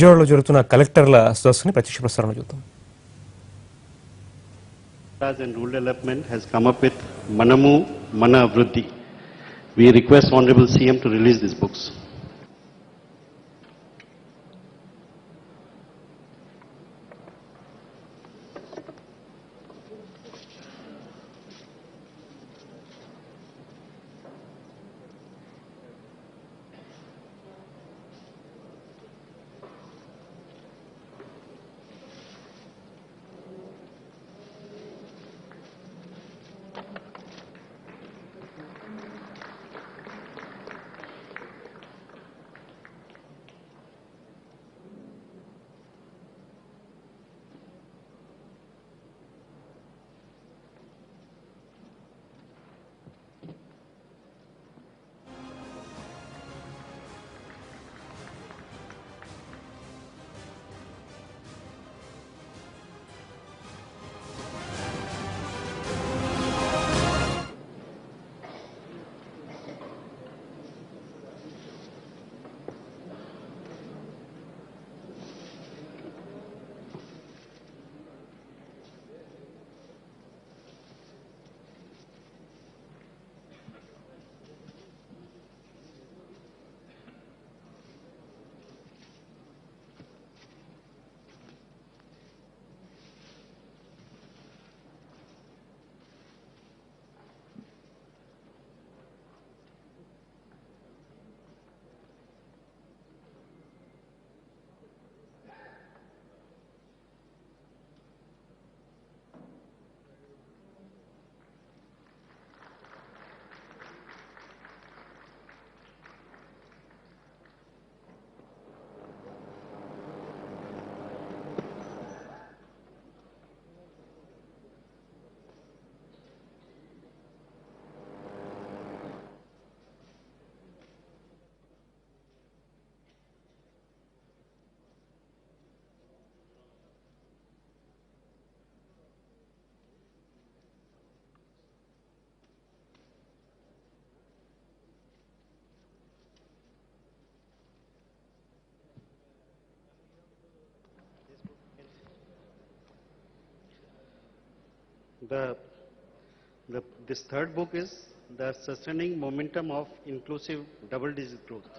విజయవాడలో జరుగుతున్న కలెక్టర్ల సదస్సుని ప్రత్యక్ష ప్రసారంలో చూద్దాం. And Rural Development has come up with Manamu Mana Abruddhi. We request Honorable CM to release these books. This third book is The Sustaining Momentum of Inclusive Double-Digit Growth.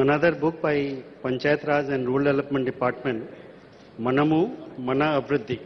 Another book by Panchayat Raj and Rural Development Department, Manamu Mana Abruddhi.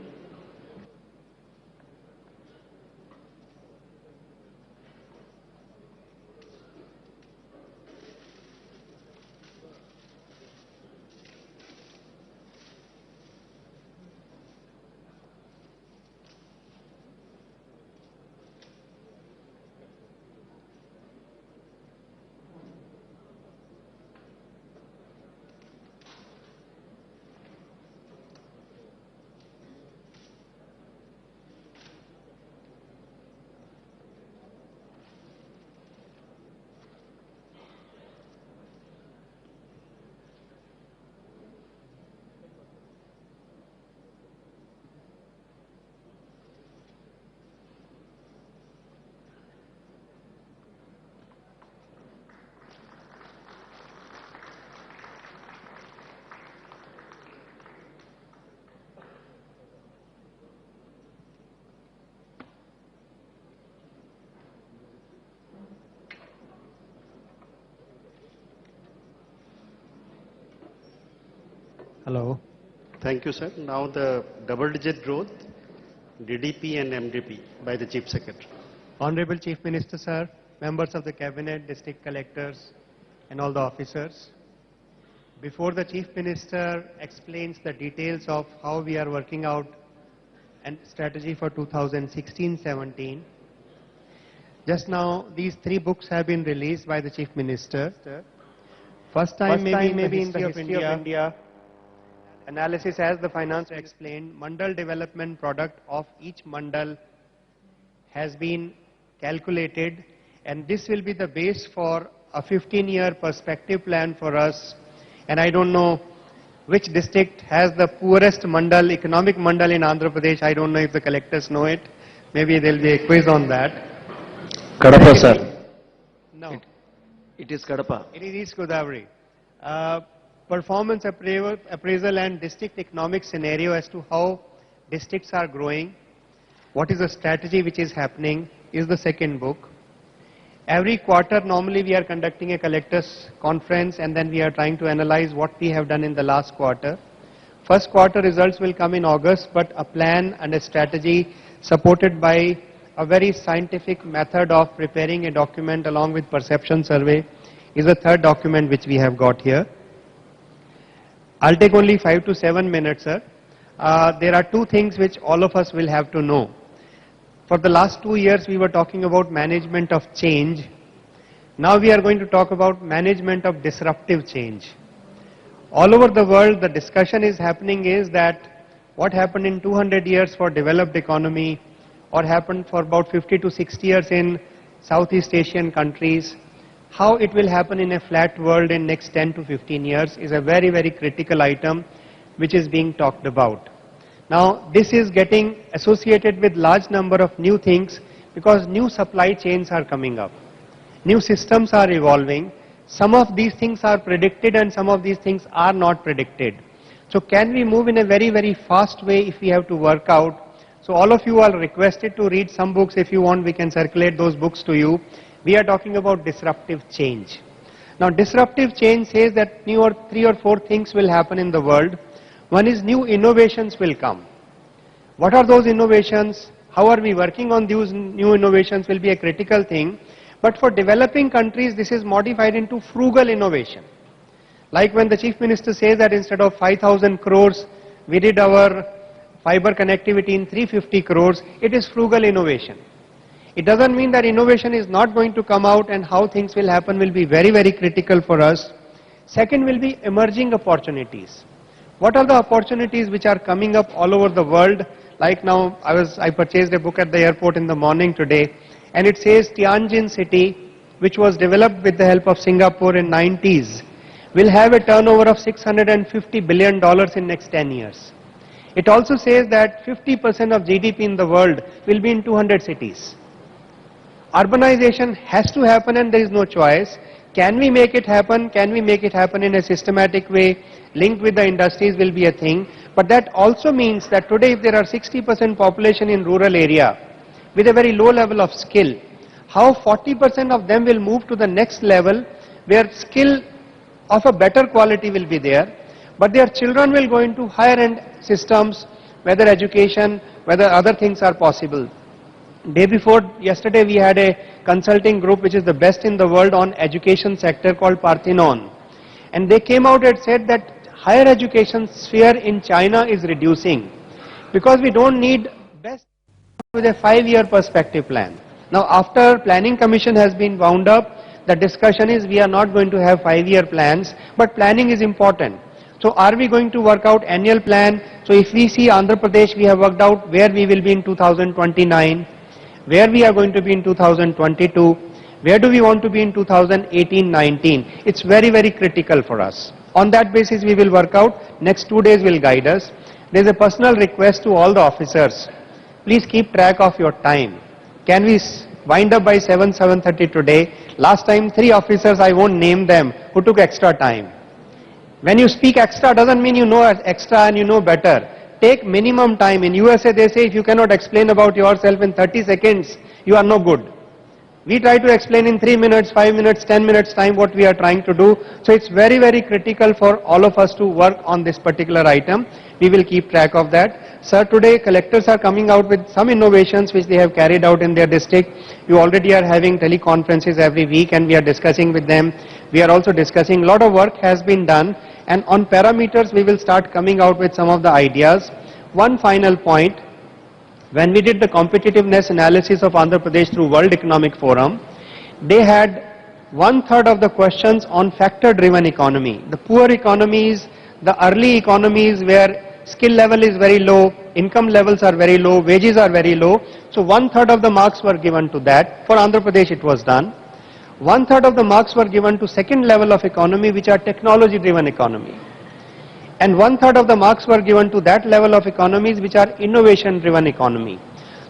Hello. Thank you, sir. Now the double-digit growth, DDP and MDP by the Chief Secretary. Honorable Chief Minister, sir, members of the Cabinet, district collectors, and all the officers. Before the Chief Minister explains the details of how we are working out a strategy for 2016-17, just now these three books have been released by the Chief Minister. First time maybe in the history of India, analysis as the finance explained, mandal development product of each mandal has been calculated, and this will be the base for a 15-year perspective plan for us. And I don't know which district has the poorest mandal, economic mandal in Andhra Pradesh. I don't know if the collectors know it. Maybe there will be a quiz on that. Kadapa, sir. No, It is Kadapa. it is East Godavari. Performance appraisal and district economic scenario as to how districts are growing, what is the strategy which is happening, is the second book. Every quarter normally we are conducting a collectors conference and then we are trying to analyze what we have done in the last quarter. First quarter results will come in August, but a plan and a strategy supported by a very scientific method of preparing a document along with perception survey is the third document which we have got here. I'll take only 5 to 7 minutes, sir. There are two things which all of us will have to know. For the last 2 years we were talking about management of change. Now we are going to talk about management of disruptive change. All over the world the discussion is happening is that what happened in 200 years for developed economy or happened for about 50 to 60 years in Southeast Asian countries, how it will happen in a flat world in next 10 to 15 years is a very, very critical item which is being talked about. Now this is getting associated with large number of new things because new supply chains are coming up. New systems are evolving. Some of these things are predicted and some of these things are not predicted. So can we move in a very, very fast way if we have to work out? So all of you are requested to read some books. If you want, we can circulate those books to you. We are talking about disruptive change. Now disruptive change says that new or 3 or 4 things will happen in the world. One is new innovations will come. What are those innovations? How are we working on these new innovations will be a critical thing. But for developing countries, this is modified into frugal innovation. Like when the Chief Minister says that instead of 5,000 crores, we did our fiber connectivity in 350 crores, it is frugal innovation. It doesn't mean that innovation is not going to come out and how things will happen will be very, very critical for us. Second will be emerging opportunities. What are the opportunities which are coming up all over the world? Like now, I purchased a book at the airport in the morning today, and it says Tianjin city, which was developed with the help of Singapore in 90s, will have a turnover of $650 billion in next 10 years. It also says that 50% of GDP in the world will be in 200 cities. Urbanization has to happen and there is no choice. Can we make it happen? Can we make it happen in a systematic way? Linked with the industries will be a thing. But that also means that today if there are 60% population in rural area with a very low level of skill, how 40% of them will move to the next level where skill of a better quality will be there, but their children will go into higher end systems, whether education, whether other things are possible. Day before yesterday we had a consulting group which is the best in the world on education sector called Parthenon, and they came out and said that higher education sphere in China is reducing because we don't need best with a 5-year perspective plan. Now after planning commission has been wound up, the discussion is we are not going to have 5-year plans, but planning is important. So are we going to work out annual plan? So if we see Andhra Pradesh, we have worked out where we will be in 2029, where we are going to be in 2022, where do we want to be in 2018-19. It's very, very critical for us. On that basis we will work out. Next 2 days will guide us. There is a personal request to all the officers. Please keep track of your time. Can we wind up by 7:30 today? Last time 3 officers, I won't name them, who took extra time. When you speak extra doesn't mean you know extra and you know better. Take minimum time. In USA they say if you cannot explain about yourself in 30 seconds, you are no good. We try to explain in 3 minutes, 5 minutes, 10 minutes time what we are trying to do. So it's very, very critical for all of us to work on this particular item. We will keep track of that. Sir, today collectors are coming out with some innovations which they have carried out in their district. You already are having teleconferences every week and we are discussing with them. We are also discussing, a lot of work has been done, and on parameters we will start coming out with some of the ideas. One final point. When we did the competitiveness analysis of Andhra Pradesh through World Economic Forum, they had 1/3 of the questions on factor-driven economy. The poor economies, the early economies where skill level is very low, income levels are very low, wages are very low. So 1/3 of the marks were given to that. For Andhra Pradesh it was done. 1/3 of the marks were given to second level of economy, which are technology-driven economy. and 1/3 of the marks were given to that level of economies which are innovation driven economy.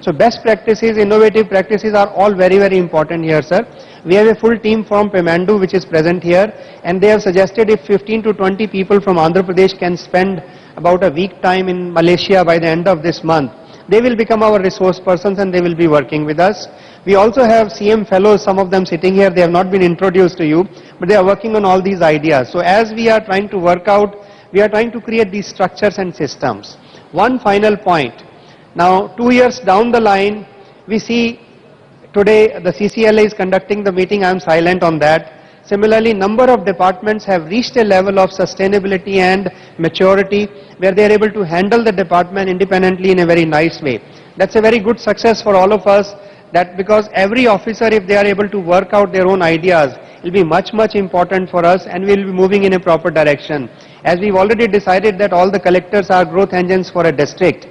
So best practices, innovative practices are all very, very important here, sir. We have a full team from Pemandu which is present here, and they have suggested if 15 to 20 people from Andhra Pradesh can spend about a week time in Malaysia by the end of this month, they will become our resource persons and they will be working with us. We also have CM fellows, some of them sitting here, they have not been introduced to you, but they are working on all these ideas. So as we are trying to work out, we are trying to create these structures and systems. One final point. Now, 2 years down the line, we see today the CCLA is conducting the meeting, I am silent on that. Similarly, number of departments have reached a level of sustainability and maturity where they are able to handle the department independently in a very nice way. That's a very good success for all of us, that because every officer, if they are able to work out their own ideas, will be much, much important for us, and we will be moving in a proper direction. As we've already decided that all the collectors are growth engines for a district,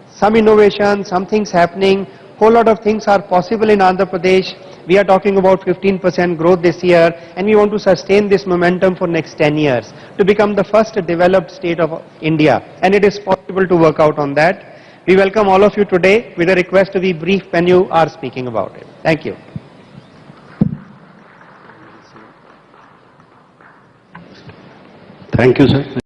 some innovation, some things happening, whole lot of things are possible in Andhra Pradesh. We are talking about 15% growth this year, and we want to sustain this momentum for next 10 years to become the first developed state of India, and it is possible to work out on that. We welcome all of you today with a request to be brief when you are speaking about it. Thank you. Thank you, sir.